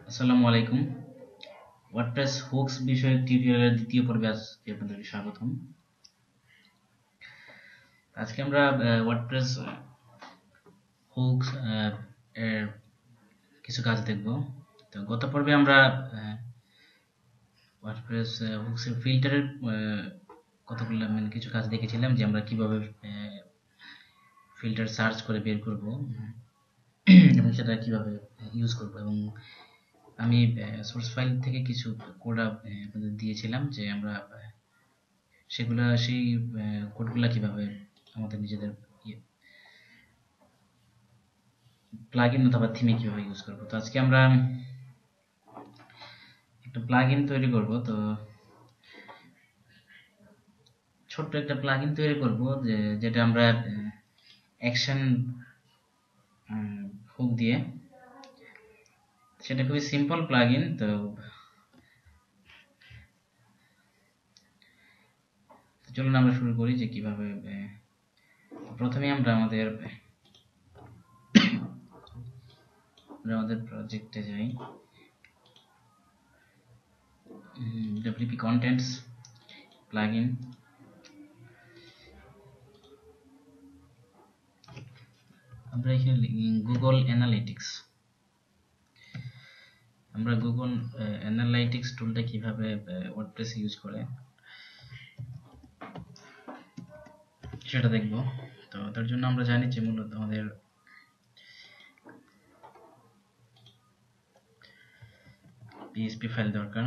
আসসালামু আলাইকুম। WordPress hooks বিষয়ক টিউটোরিয়ালের দ্বিতীয় পর্বে আজকে আপনাদেরকে স্বাগতম। আজকে আমরা ওয়ার্ডপ্রেস হুকস এর কিছু কাজ দেখব। তো গত পর্বে আমরা ওয়ার্ডপ্রেস হুকসের ফিল্টারের কতগুলো কিছু কাজ দেখেছিলাম, যে আমরা কিভাবে ফিল্টার সার্চ করে বের করব এবং সেটা কিভাবে ইউজ করব। এবং আমি সোর্স ফাইল থেকে কিছু কোড আপনাদের দিয়েছিলাম, যে আমরা সেই কোডগুলা কিভাবে আমাদের নিজেদের প্লাগইন অথবা থিমে কিভাবে ইউজ করব। তো আজকে আমরা একটা প্লাগইন তৈরি করব। তো ছোট্ট একটা প্লাগইন তৈরি করব, যেটা আমরা অ্যাকশন হুক দিয়ে, সেটা খুবই সিম্পল প্লাগইন। তো চলুন আমরা শুরু করি যে কিভাবে। প্রথমে আমরা আমাদের প্রজেক্টে যাই, wp contents plugin, আমরা এখানে গুগল অ্যানালিটিক্স। আমরা গুগল অ্যানালাইটিক্স টুলটা কিভাবে ওয়ার্ডপ্রেসে ইউজ করে সেটা দেখব। তো তার জন্য আমরা জানি যে মূলত আমাদের PHP ফাইল দরকার।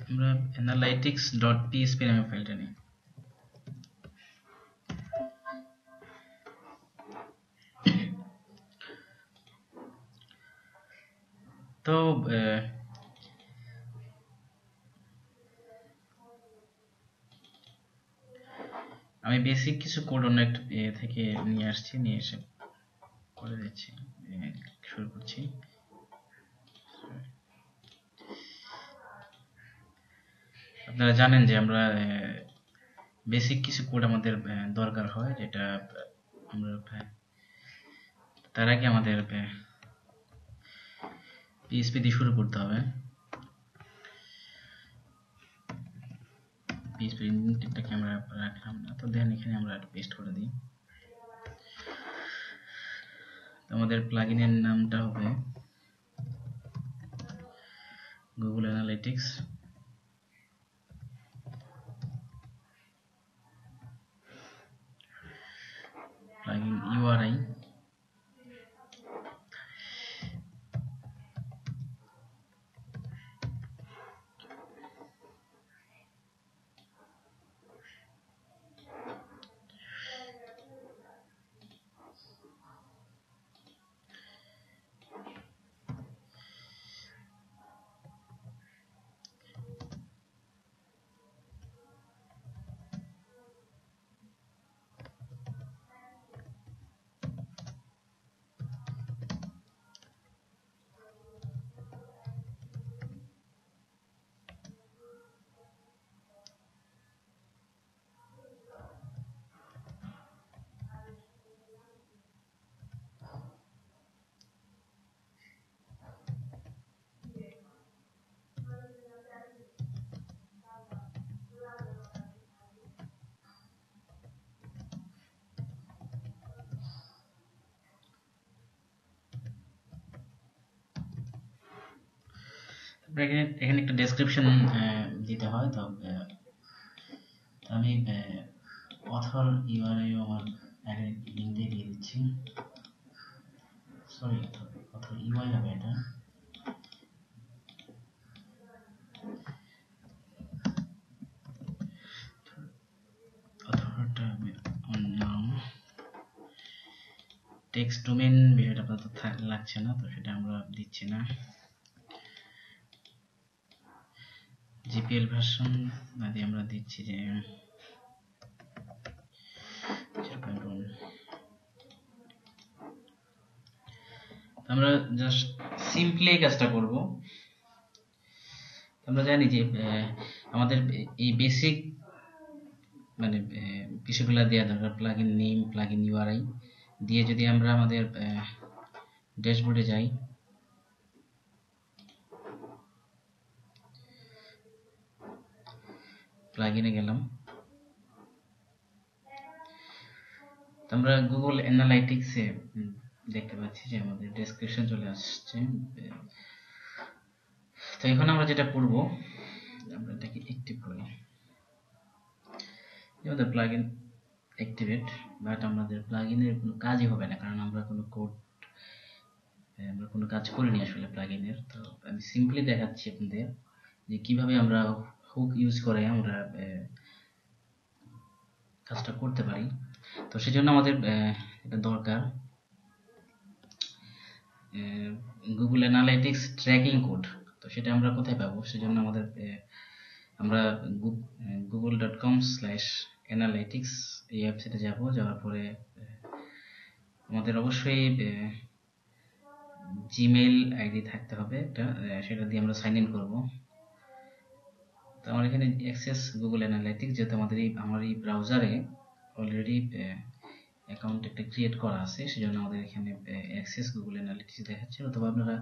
আমরা analytics.php নামে ফাইলটা নিই। তো আমি বেসিক কিছু কোড অন্য একটা থেকে নিয়ে এসে করে দিচ্ছি, শুরু করছি। আপনারা জানেন যে আমরা বেসিক কিছু কোড আমাদের দরকার হয়, যেটা আমরা তার আগে আমাদের PHP দিয়ে শুরু করতে হবে। PHP ইনডেক্সটাকে আমরা রাখলাম না, তো দেন এখানে আমরা পেস্ট করে দিই। আমাদের প্লাগইনের নামটা হবে গুগল অ্যানালিটিক্স। প্লাগইন URI এখানে একটা ডেসক্রিপশন দিতে হয়। তো আমি অথর URI আমার লিঙ্ক দিয়ে দিচ্ছি। সরি, অথর UI হবে এটা। অথরটা হবে নাম। টেক্সট ডোমেইন বিষয়টা আপাতত লাগছে না, তো সেটা আমরা দিচ্ছি না। GPL ভার্সন বাদে আমরা দিচ্ছি যে 0.1। আমরা জাস্ট সিম্পলি এই কাজটা করব। আমরা জানি যে আমাদের এই বেসিক বিষয়গুলো দেওয়া দরকার। প্লাগইন নেম, প্লাগইন URI দিয়ে যদি আমরা আমাদের ড্যাশবোর্ডে যাই, প্লাগইনে গেলাম। আমরা গুগল অ্যানালাইটিক্সে দেখতে পাচ্ছি যে আমাদের ডেসক্রিপশন চলে আসছে। তো এখন আমরা যেটা করব, আমরা এটাকে অ্যাক্টিভ করি। আমাদের প্লাগইন অ্যাক্টিভেট, বাট আমাদের প্লাগইনের কোনো কাজই হবে না, কারণ আমরা কোনো কাজ করিনি আসলে প্লাগইনের। তো আমি সিম্পলি দেখাচ্ছি আপনাদের যে কিভাবে আমরা হুক ইউজ করে আমরা কাজটা করতে পারি। তো সেজন্য আমাদের এটা দরকার গুগল অ্যানালাইটিক্স ট্র্যাকিং কোড। তো সেটা আমরা কোথায় পাবো? সেজন্য আমাদের আমরা google.com/analytics এই ওয়েবসাইটে যাব। যাওয়ার পরে আমাদের অবশ্যই জিমেইল আইডি থাকতে হবে একটা, সেটা দিয়ে আমরা সাইন ইন করবো। তো আমার এখানে অ্যাক্সেস গুগল অ্যানালাইটিক্স, যেহেতু আমার এই ব্রাউজারে অলরেডি অ্যাকাউন্ট একটা ক্রিয়েট করা আছে, সেজন্য আমাদের এখানে অ্যাক্সেস গুগল অ্যানালিটিক্স দেখাচ্ছে, অথবা আপনারা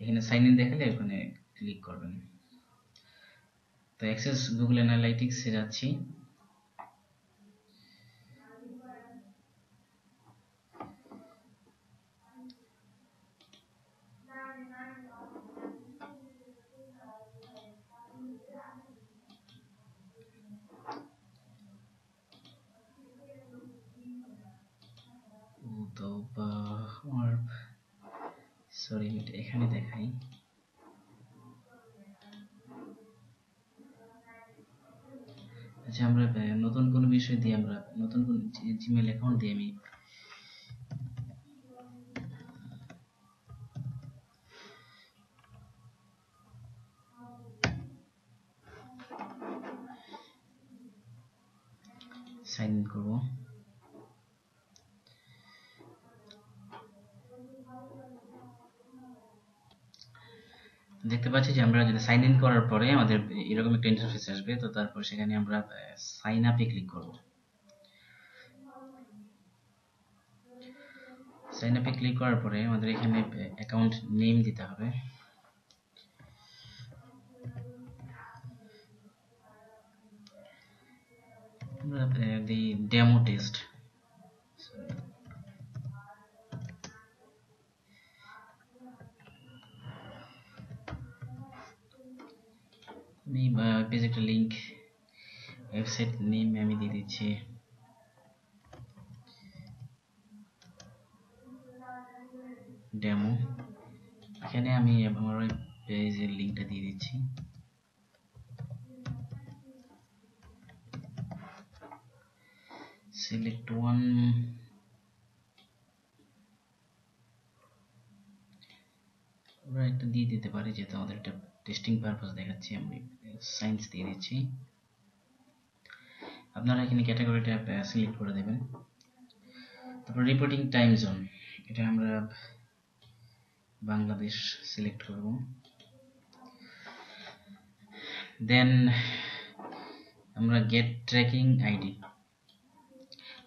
এখানে সাইন ইন দেখালে ওখানে ক্লিক করবেন। তো অ্যাক্সেস গুগল অ্যানালাইটিক্সে যাচ্ছি। তো আমার সরি, এখানে দেখাই। আচ্ছা, আমরা নতুন কোনো বিষয় দিয়ে আমরা নতুন কোন জিমেইল অ্যাকাউন্ট দিয়ে আমি সাইন ইন করবো। দেখতে পাচ্ছি যে আমরা যদি সাইন ইন করার পরে আমাদের এরকম একটা ইন্টারফেস আসবে। তো তারপর সেখানে আমরা সাইন আপে ক্লিক করব। সাইন আপে ক্লিক করার পরে আমাদের এখানে অ্যাকাউন্ট নেম দিতে হবে। আমরা দিই ডেমো টেস্ট। আমি পেজে একটা লিঙ্ক, ওয়েবসাইট নেম আমি দিয়ে দিচ্ছি ডেমো। এখানে আমি আমার ওই পেজের লিঙ্কটা দিয়ে দিচ্ছি। সিলেক্ট ওয়ান, আমরা একটা দিয়ে দিতে পারি, যেহেতু আমাদের একটা টেস্টিং পারপাস দেখাচ্ছি। আমি সায়েন্স দিয়ে দিচ্ছি। আপনারা এখানে ক্যাটাগরিটা সিলেক্ট করে দেবেন। তারপর রিপোর্টিং টাইম জোন, এটা আমরা বাংলাদেশ সিলেক্ট করব। দেন আমরা গেট ট্র্যাকিং আইডি,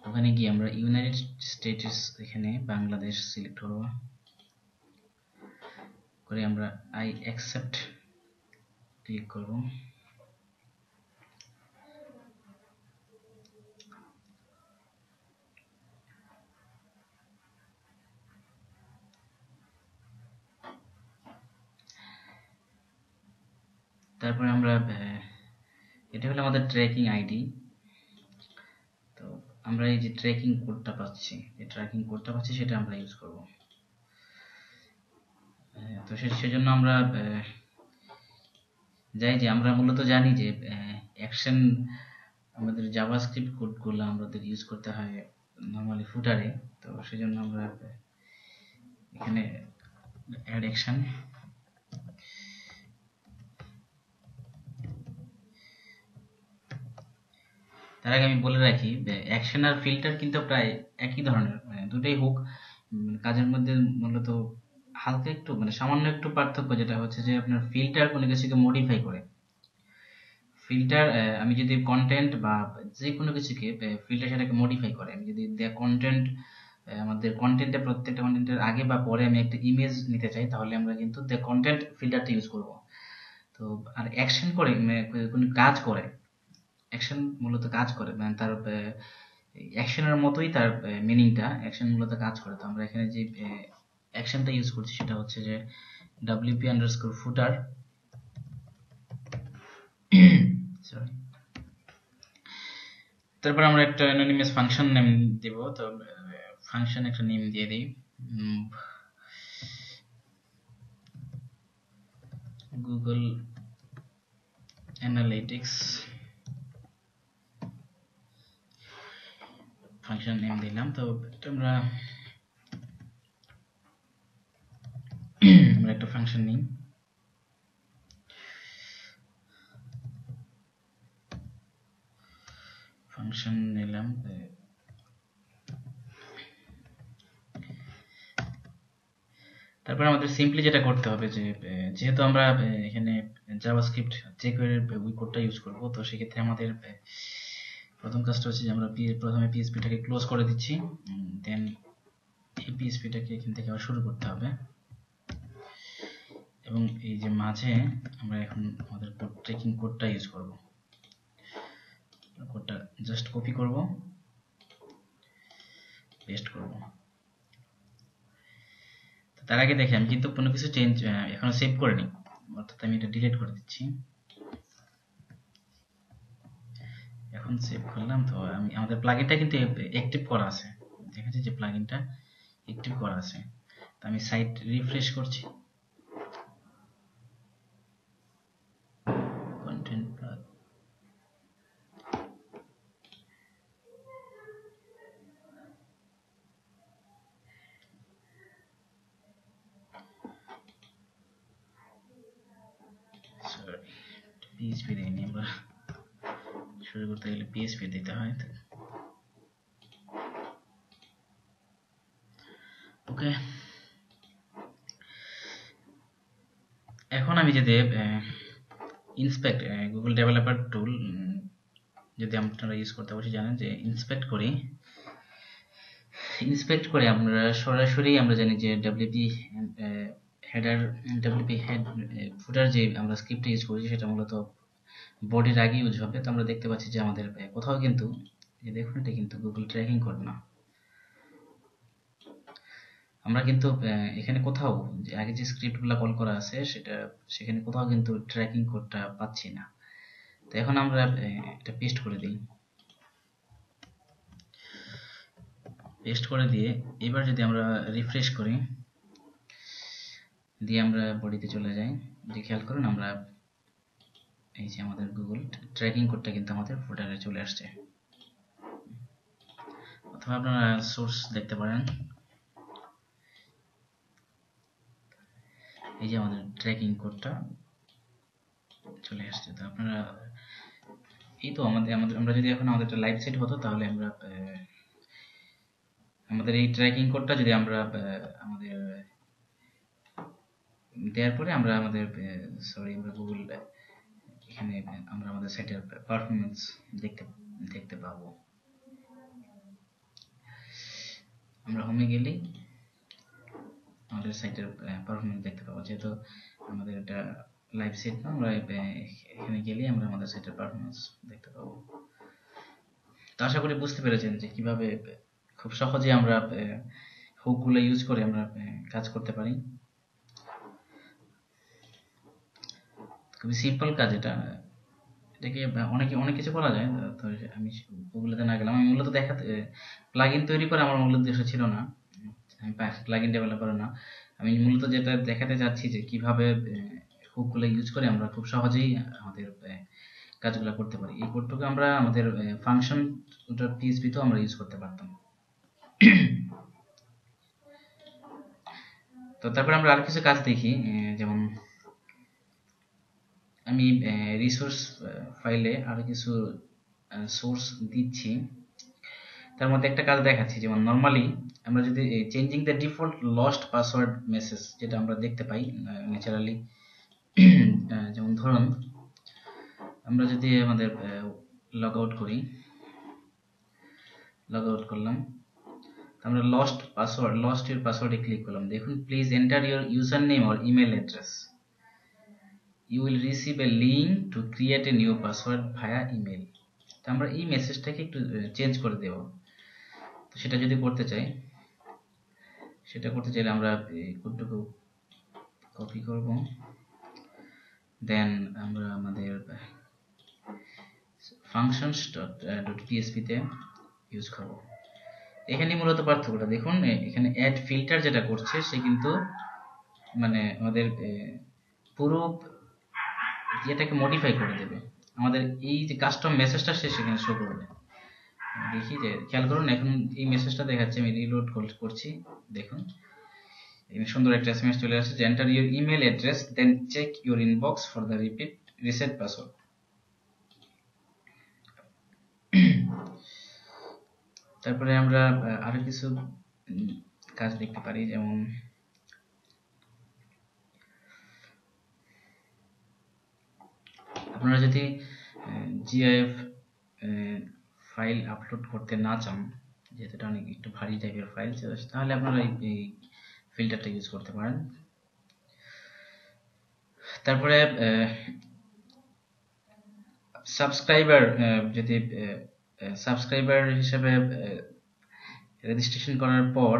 ওখানে গিয়ে আমরা ইউনাইটেড স্টেটস, এখানে বাংলাদেশ সিলেক্ট করব। করে আমরা আই অ্যাকসেপ্ট ক্লিক করব। তারপরে আমরা এটা হলো আমাদের ট্র্যাকিং আইডি। তো আমরা এই যে ট্র্যাকিং কোডটা পাচ্ছি, সেটা আমরা ইউজ করব। তো সেজন্য আমরা যাই যে আমরা মূলত জানি যে অ্যাকশন আমাদের জাভাস্ক্রিপ্ট কোডগুলো আমাদের ইউজ করতে হয় নরমালি ফুটারে। তো সেজন্য আমরা এখানে অ্যাড অ্যাকশন, তার আগে আমি বলে রাখি অ্যাকশন আর ফিল্টার কিন্তু প্রায় একই ধরনের, মানে দুটোই হুক। কাজের মধ্যে মূলত হালকা একটু, মানে সামান্য একটু পার্থক্য, যেটা হচ্ছে যে আপনার ফিল্টার কোনো কিছুকে মডিফাই করে। ফিল্টার আমি যদি কন্টেন্ট বা যে কোনো কিছুকে ফিল্টার সেটাকে মডিফাই করে। আমি যদি কন্টেন্ট আমাদের কন্টেন্টে প্রত্যেকটা কন্টেন্টের আগে বা পরে আমি একটা ইমেজ নিতে চাই, তাহলে আমরা কিন্তু দ্য কন্টেন্ট ফিল্টারটা ইউজ করব। তো আর অ্যাকশন করে কোনো কাজ করে, অ্যাকশন মূলত কাজ করে, মানে তার অ্যাকশনের মতোই তার মিনিংটা, অ্যাকশন মূলত কাজ করে। তো আমরা এখানে যে অ্যাকশনটা ইউজ করছি সেটা হচ্ছে যে wp_footer, সরি। তারপর আমরা একটা অ্যানোনিমাস ফাংশন নেম দেব। তো ফাংশন একটা নেম দিয়ে দিই, গুগল অ্যানালিটিক্স ফাংশন নেম দিলাম। তো আমরা একটা ফাংশন নিই, ফাংশন নিলাম। তারপর আমাদের সিম্পলি যেটা করতে হবে যে যেহেতু আমরা এখানে জাভাস্ক্রিপ্ট jQuery ওই কোডটা ইউজ করব, তো সেক্ষেত্রে আমাদের প্রথম কাজটা হচ্ছে যে আমরা প্রথমে পিএইচপিটাকে ক্লোজ করে দিচ্ছি, দেন এই পিএইচপিটাকে এখান থেকে আবার শুরু করতে হবে। এবং এই যে মাঝে আমরা এখন আমাদের কোড ট্রেকিং কোডটা ইউজ করব। কোডটা জাস্ট কপি করব, পেস্ট করব। তার আগে দেখি আমি কিন্তু কোনো কিছু চেঞ্জ এখনো সেভ করিনি, অর্থাৎ আমি এটা ডিলিট করে দিচ্ছি। এখন সেভ করলাম। তো আমি আমাদের প্লাগইনটা কিন্তু অ্যাক্টিভ করা আছে, দেখা যাচ্ছে যে প্লাগইনটা অ্যাক্টিভ করা আছে। তো আমি সাইট রিফ্রেশ করছি, কন্টেন্ট প্লাগ, সরি পিএইচপি দেইনি, আমরা শুরু করতে গেলে পিএইচপি দিতে হয়। ওকে, এখন আমি যদি ইন্সপেক্ট গুগল ডেভেলপার টুল যদি আপনারা ইউজ করতে বসে, জানেন যে ইন্সপেক্ট করে আমরা সরাসরি আমরা জানি যে ডব্লিউপি হেডার, ডব্লিউপি হেড ফুটার যে আমরা স্ক্রিপ্ট ইউজ করি সেটা মূলত বডির আগে ইউজ হবে। তো আমরা দেখতে পাচ্ছি যে আমাদের কোথাও কিন্তু দেখুন এটা কিন্তু গুগল ট্র্যাকিং কোড না। আমরা কিন্তু এখানে কোথাও যে আগে যে স্ক্রিপ্টগুলো কল করা আছে সেখানে কোথাও কিন্তু ট্র্যাকিং কোডটা পাচ্ছি না। তো এখন আমরা এটা পেস্ট করে দিই, পেস্ট করে দিয়ে এবার যদি আমরা রিফ্রেশ করি, দিয়ে আমরা বডিতে চলে যাই, যে খেয়াল করুন আমরা এই যে আমাদের গুগল ট্র্যাকিং কোডটা কিন্তু আমাদের ফুটারে চলে আসছে। অথবা আপনারা সোর্স দেখতে পারেন, এই যে আমাদের ট্র্যাকিং কোডটা চলে আসছে। তো আপনারা এই তো আমরা যদি এখন আমাদের একটা লাইভ সেট হতো, তাহলে আমরা আমাদের এই ট্র্যাকিং কোডটা যদি আমরা আমাদের দেওয়ার পরে আমরা আমাদের আমরা গুগল এখানে আমরা আমাদের সাইটের পারফরমেন্স দেখতে পাবো। আমরা হোমে গেলেই আমাদের সাইটের পারফরমেন্স দেখতে পাবো, যেহেতু আমাদের এটা লাইভ সেট না, আমরা এখানে গেলেই আমরা আমাদের সাইটের পারফরমেন্স দেখতে পাবো। তো আশা করি বুঝতে পেরেছেন যে কিভাবে খুব সহজে আমরা হুকগুলো ইউজ করে আমরা কাজ করতে পারি। খুবই সিম্পল কাজ এটাকে অনেক কিছু করা যায়। তো আমি ওগুলোতে না গেলাম, আমি মূলত প্লাগইন তৈরি করে আমার মূল উদ্দেশ্য ছিল না, আমি প্লাগইন ডেভেলপার না। আমি মূলত যেটা দেখাতে চাচ্ছি যে কিভাবে হুকগুলো ইউজ করে আমরা খুব সহজেই আমাদের কাজগুলো করতে পারি। এই কোডটুকু আমরা আমাদের ফাংশন পিএইচপিতেও আমরা ইউজ করতে পারতাম। তো তারপর আমরা আর কিছু কাজ দেখি, যেমন আমি রিসোর্স ফাইলে আরো কিছু সোর্স দিচ্ছি, তার মধ্যে একটা কাজ দেখাচ্ছি। যেমন নর্মালি আমরা যদি changing the default lost password message, যেটা আমরা দেখতে পাই ন্যাচারালি, যেমন ধরুন আমরা যদি আমাদের লগ আউট করলাম, আমরা লস্ট ইউর পাসওয়ার্ডে ক্লিক করলাম। দেখুন, please enter your user name or email address, you will receive a link to create a new password via email. তো আমরা এই মেসেজটাকে একটু চেঞ্জ করে দেব। তো সেটা যদি করতে চাই, সেটা করতে চাইলে আমরা কোডটুকু কপি করব, দেন আমরা আমাদের functions.php তে ইউজ করব। এখানে মূলত পার্থক্যটা দেখুন, এখানে অ্যাড ফিল্টার যেটা করছে সে কিন্তু মানে আমাদের পুরো এটাকে মডিফাই করে দেবে, আমাদের এই যে কাস্টম মেসেজটা সে সেখানে শো করবে। দেখি যে খেয়াল করুন, এখন এই মেসেজটা দেখাচ্ছে, আমি রিলোড করছি, দেখুন এখানে সুন্দর একটা এসএমএস চলে আসছে যে enter your email address then check your inbox for the reset password. তারপরে আমরা আরো কিছু কাজ দেখতে পারি, যেমন আপনারা যদি জিআইএফ ফাইল আপলোড করতে না চান, যেহেতু এটা অনেক একটু ভারী টাইপের ফাইল, তাহলে আপনারা এই ফিল্টারটা ইউজ করতে পারেন। তারপরে সাবস্ক্রাইবার, যদি সাবস্ক্রাইবার হিসেবে রেজিস্ট্রেশন করার পর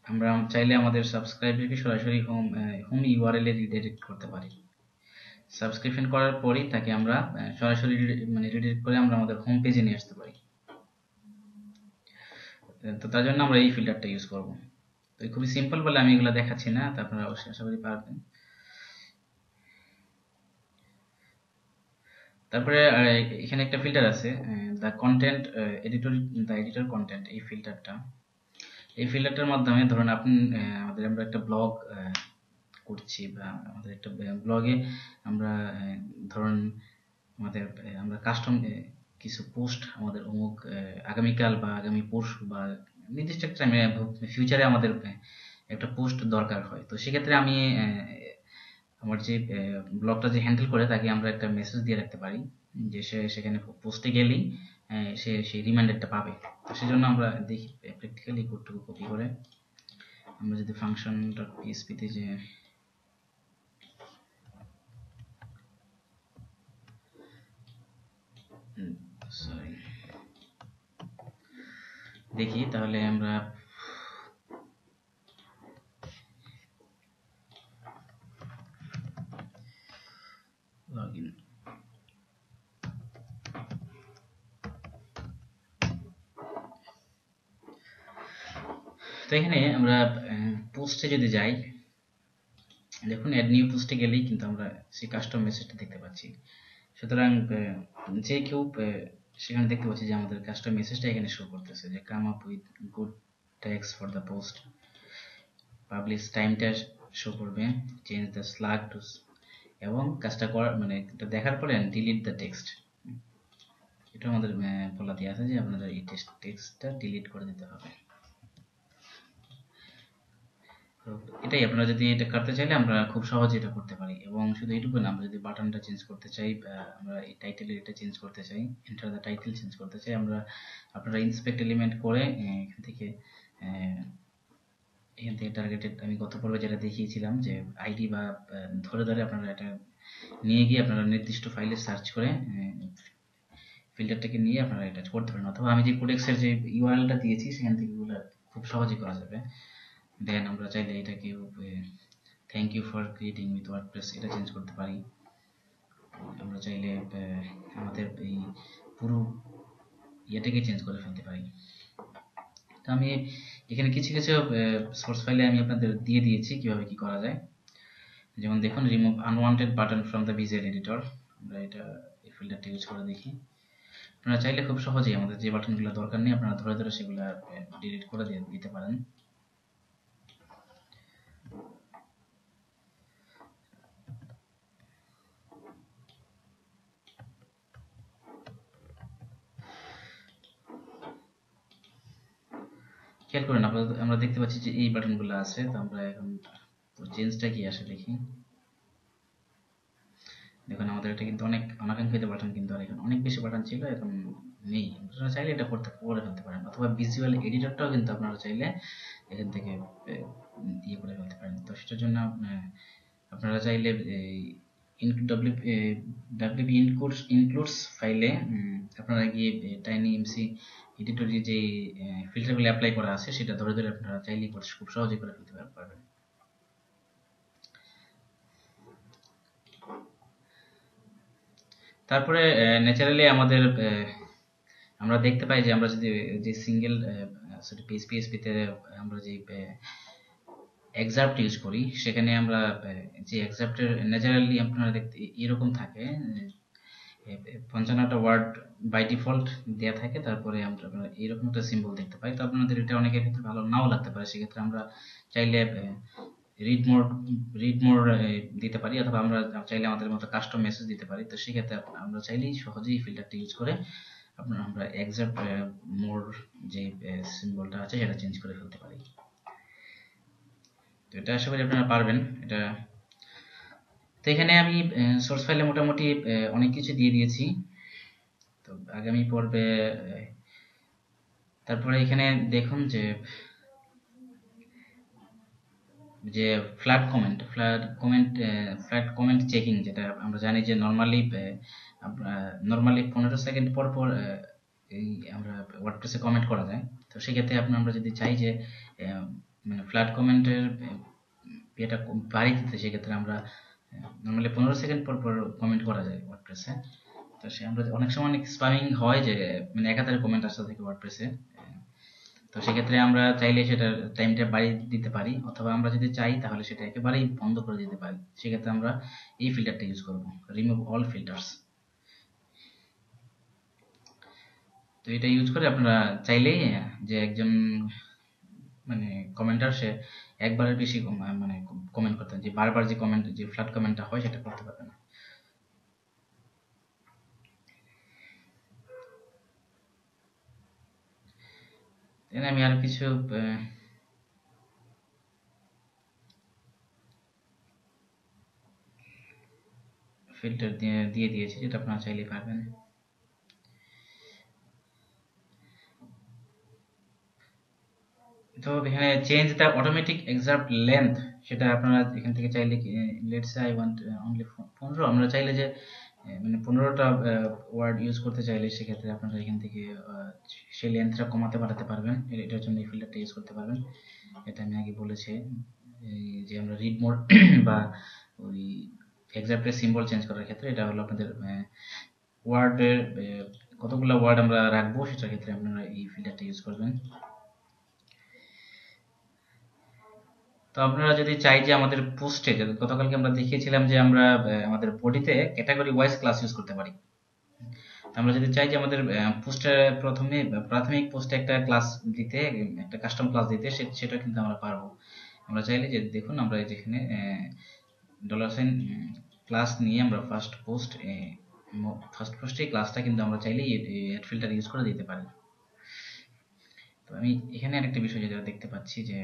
আমরা চাইলে আমাদের সাবস্ক্রাইবারকে সরাসরি হোম ইউআরএল এ রিডাইরেক্ট করতে পারি। সাবস্ক্রিপশন করার পরই তাকে আমরা সরাসরি রিডাইরেক্ট করে আমরা আমাদের হোম পেজে নিয়ে আসতে পারি। তো তার জন্য আমরা এই ফিল্টারটা ইউজ করব। তো খুবই সিম্পল বলে আমি এগুলো দেখাচ্ছি না, তো আপনারা অবশ্যই আশা করি পারবেন। তারপরে এখানে একটা ফিল্টার আছে, দ্য কন্টেন্ট এডিটর কন্টেন্ট, এই ফিল্টারটার মাধ্যমে ধরুন আপনি আমরা একটা ব্লগ করছি, বা আমাদের একটা ব্লগে আমরা ধরুন আমরা কাস্টম কিছু পোস্ট আমাদের অমুক আগামীকাল বা আগামী পরশু বা নির্দিষ্ট একটা ফিউচারে আমাদের একটা পোস্ট দরকার হয়। তো সেক্ষেত্রে আমি আমার যে ব্লগটা যে হ্যান্ডেল করে তাকে আমরা একটা মেসেজ দিয়ে রাখতে পারি যে সে সেখানে পোস্টে গেলেই সে সেই রিমাইন্ডারটা পাবে। তো সেজন্য আমরা দেখি প্র্যাকটিক্যালি কোডটুকু কপি করে আমরা যদি function.php তে যে দেখি, তাহলে আমরা লগইন, তো এখানে আমরা পোস্টে যদি যাই, দেখুন অ্যাড নিউ পোস্টে গেলেই কিন্তু আমরা সেই কাস্টম মেসেজটা দেখতে পাচ্ছি। সুতরাং যে কেউ সেখানে দেখতে পাচ্ছি যে আমাদের কাস্টম মেসেজটা এখানে শো করতেছে যে come up with good tags for the post, publish টাইমটা শো করবে, চেঞ্জ দ্য স্ল্যাগ টু, এবং কাজটা করার এটা দেখার পরে ডিলিট দ্য টেক্সট, এটা আমাদের বলা দিয়ে আছে যে আপনাদের এই টেক্সটটা ডিলিট করে দিতে হবে। এটাই, আপনারা যদি এটা করতে চাইলে আমরা খুব সহজে এটা করতে পারি। এবং শুধু এইটুকু না, আমরা যদি বাটনটা চেঞ্জ করতে চাই, আমরা এই টাইটেলের এটা চেঞ্জ করতে চাই, এন্টার দ্য টাইটেল চেঞ্জ করতে চাই, আপনারা ইন্সপেক্ট এলিমেন্ট করে এখান থেকে টার্গেটেড, আমি গত পর্বে যেটা দেখিয়েছিলাম যে আইডি বা ধরে আপনারা এটা নিয়ে গিয়ে আপনারা নির্দিষ্ট ফাইলে সার্চ করে ফিল্টারটাকে নিয়ে আপনারা এটা করতে পারেন, অথবা আমি যে কোডেক্সের যে ইউআরএলটা দিয়েছি সেখান থেকে এগুলো খুব সহজেই করা যাবে। দেন আমরা চাইলে এটাকে thank you for creating with WordPress এটা চেঞ্জ করতে পারি। আমরা চাইলে আমাদের এই পুরো ইয়েটাকে চেঞ্জ করে ফেলতে পারি। তো আমি এখানে কিছু সোর্স ফাইলে আমি আপনাদের দিয়ে দিয়েছি কিভাবে কি করা যায়। যেমন দেখুন, remove unwanted button from the visual editor, আমরা এটা এই ফিল্টারটা ইউজ করে দেখি। আপনারা চাইলে খুব সহজেই আমাদের যে বাটনগুলো দরকার নেই আপনারা ধরে সেগুলো ডিলিট করে দিতে পারেন। খেয়াল করেন, আমরা দেখতে পাচ্ছি যে এই বাটনগুলো আছে। তো আমরা এখন চেঞ্জটা কি আসে দেখি। দেখুন আমাদের এটা কিন্তু অনেক অনাকাঙ্ক্ষিত বাটন, কিন্তু আর এখন অনেক বেশি বাটন ছিল, এখন নেই। আপনারা চাইলে এটা করে ফেলতে পারেন, অথবা ভিজুয়াল এডিটরটাও কিন্তু আপনারা চাইলে এখান থেকে ইয়ে করে ফেলতে পারেন। তো সেটার জন্য আপনারা চাইলে ডাব্লিউপি ইনক্লুডস ফাইলে আপনারা গিয়ে টাইনি এমসি এডিটরে যে ফিল্টারগুলো অ্যাপ্লাই করা আছে সেটা ধরে ধরে আপনারা চাইলেই খুব সহজেই করে ফেলতে পারবেন। তারপরে ন্যাচারালি আমাদের আমরা দেখতে পাই যে আমরা যদি যে সিঙ্গেল পিএসপিতে আমরা যে এক্সাপ্ট ইউজ করি, সেখানে আমরা যে এক্সাপ্টের ন্যাচারালি আপনারা দেখতে এরকম থাকে, 55টা ওয়ার্ড বাই ডিফল্ট দেওয়া থাকে, তারপরে আমরা এরকম একটা সিম্বল দেখতে পাই। তো আপনাদের এটা অনেকের ক্ষেত্রে ভালো নাও লাগতে পারে, সেক্ষেত্রে আমরা চাইলে রিড মোর দিতে পারি, অথবা আমরা চাইলে আমাদের মতো কাস্টম মেসেজ দিতে পারি। তো সেক্ষেত্রে আমরা চাইলেই সহজেই ফিল্টারটা ইউজ করে আমরা এক্সাক্ট মোর যে সিম্বলটা আছে সেটা চেঞ্জ করে ফেলতে পারি। তো এটা আশা করি আপনারা পারবেন এটা। তো এখানে আমি সোর্স ফাইলে মোটামুটি অনেক কিছু দিয়ে দিয়েছি। তো আগামী পর্বে তারপরে এখানে দেখুন যে ফ্ল্যাট কমেন্ট চেকিং, যেটা আমরা জানি যে নর্মালি 15 সেকেন্ড পর পর এই আমরা ওয়ার্ডপ্রেসে কমেন্ট করা যায়। তো সেক্ষেত্রে আমরা যদি চাই যে মানে ফ্ল্যাট কমেন্টের এটা বাড়িয়ে দিতে, সেক্ষেত্রে আমরা নর্মালি 15 সেকেন্ড পর পর কমেন্ট করা যায় ওয়ার্ডপ্রেসে। তো আমরা অনেক সময় অনেক স্প্যামিং হয় যে মানে একাধারে কমেন্ট আসতে থাকে ওয়ার্ডপ্রেসে। তো সেক্ষেত্রে আমরা চাইলে সেটার টাইমটা বাড়িয়ে দিতে পারি, অথবা আমরা যদি চাই তাহলে সেটা একেবারেই বন্ধ করে দিতে পারি। সেক্ষেত্রে আমরা এই ফিল্টারটা ইউজ করব, রিমুভ অল ফিল্টার্স। তো এটা ইউজ করে আপনারা চাইলেই যে একজন মানে কমেন্টার সে একবারের বেশি মানে কমেন্ট করতে, যে বারবার যে কমেন্ট যে ফ্ল্যাট কমেন্টটা হয় সেটা করতে পারবে না। এখানে আমি আরো কিছু ফিল্টার দিয়ে দিয়েছি, যেটা আপনারা চাইলে পারবেন। তো এখানে change the automatic exact length, সেটা আপনারা এখান থেকে চাইলে let's say I want only 15, আমরা চাইলে যে মানে 15টা ওয়ার্ড ইউজ করতে চাইলে সেক্ষেত্রে আপনারা এখান থেকে সেই লেন্থটা কমাতে বাড়াতে পারবেন। এটার জন্য এই ফিল্টারটা ইউজ করতে পারবেন। এটা আমি আগে বলেছি যে আমরা রিড মোড বা ওই এক্সাক্টের সিম্বল চেঞ্জ করার ক্ষেত্রে এটা হলো আপনাদের ওয়ার্ডের কতগুলো ওয়ার্ড আমরা রাখবো সেটার ক্ষেত্রে আপনারা এই ফিল্টারটা ইউজ করবেন। তো আপনারা যদি চাই যে আমাদের পোস্টে, গতকালকে আমরা দেখিয়েছিলাম যে আমরা আমাদের বডিতে ক্যাটাগরি ওয়াইজ ক্লাস ইউজ করতে পারি। আমরা যদি চাই যে আমাদের পোস্টে প্রথমে প্রাথমিক পোস্টে একটা ক্লাস দিতে, একটা কাস্টম ক্লাস দিতে, সেটা কিন্তু আমরা পারবো। আমরা চাইলে যে দেখুন আমরা যেখানে $সাইন ক্লাস নিয়ে আমরা ফার্স্ট পোস্টে ক্লাসটা কিন্তু আমরা চাইলে অ্যাড ফিল্টার ইউজ করে দিতে পারি। তো আমি এখানে আরেকটা বিষয় যেটা দেখতে পাচ্ছি যে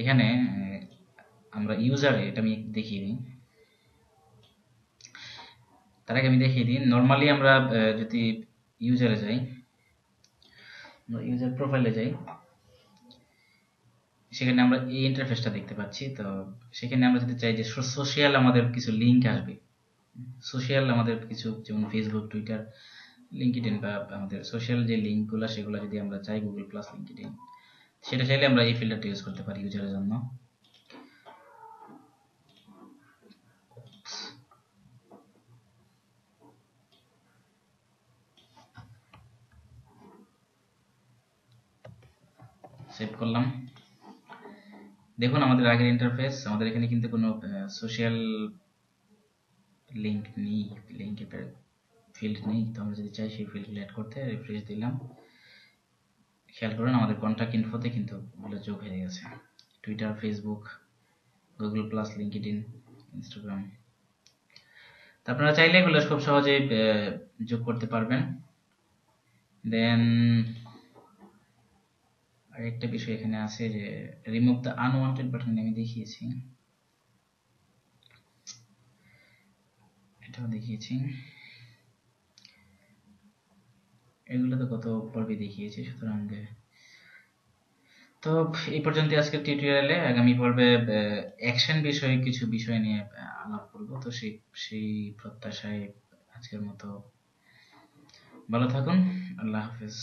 এখানে আমরা ইউজারে, এটা আমি দেখিয়ে দিই, তার আগে আমি দেখিয়ে দিই নর্মালি আমরা যদি ইউজারে যাই, ইউজার প্রোফাইলে যাই, সেখানে আমরা এই ইন্টারফেসটা দেখতে পাচ্ছি। তো সেখানে আমরা যদি চাই যে সোশ্যাল আমাদের কিছু লিঙ্ক আসবে, সোশ্যাল আমাদের কিছু যেমন ফেসবুক, টুইটার, লিঙ্কডইন বা আমাদের সোশ্যাল যে লিঙ্কগুলো সেগুলো যদি আমরা চাই, গুগল প্লাস, লিঙ্কডইন, সেটা চাইলে আমরা এই ফিল্টারটা ইউজ করতে পারি ইউজারের জন্য। সেভ করলাম। দেখুন আমাদের আগের ইন্টারফেস, আমাদের এখানে কিন্তু কোনো সোশ্যাল লিঙ্ক নেই, লিঙ্কের ফিল্ড নেই। তো আমরা যদি চাই সেই ফিল্ডগুলো অ্যাড করতে, রিফ্রেশ দিলাম, খেয়াল করুন আমাদের কন্ট্যাক্ট ইনফোতে কিন্তু ওগুলো যোগ হয়ে গেছে, Twitter, Facebook, Google plus, LinkedIn, Instagram. তো আপনারা চাইলে এগুলো খুব সহজে যোগ করতে পারবেন। দেন আরেকটা বিষয় এখানে আছে যে রিমুভ দ্য আনওয়ান্টেড বাটন, আমি দেখিয়েছি। এটাও দেখিয়েছি, এগুলো তো গত পর্বে দেখিয়েছি। সুতরাং তো এই পর্যন্ত আজকের টিউটোরিয়ালে। আগামী পর্বে অ্যাকশন বিষয়ে কিছু বিষয় নিয়ে আলাপ করব। তো সেই প্রত্যাশায় আজকের মতো ভালো থাকুন। আল্লাহ হাফেজ।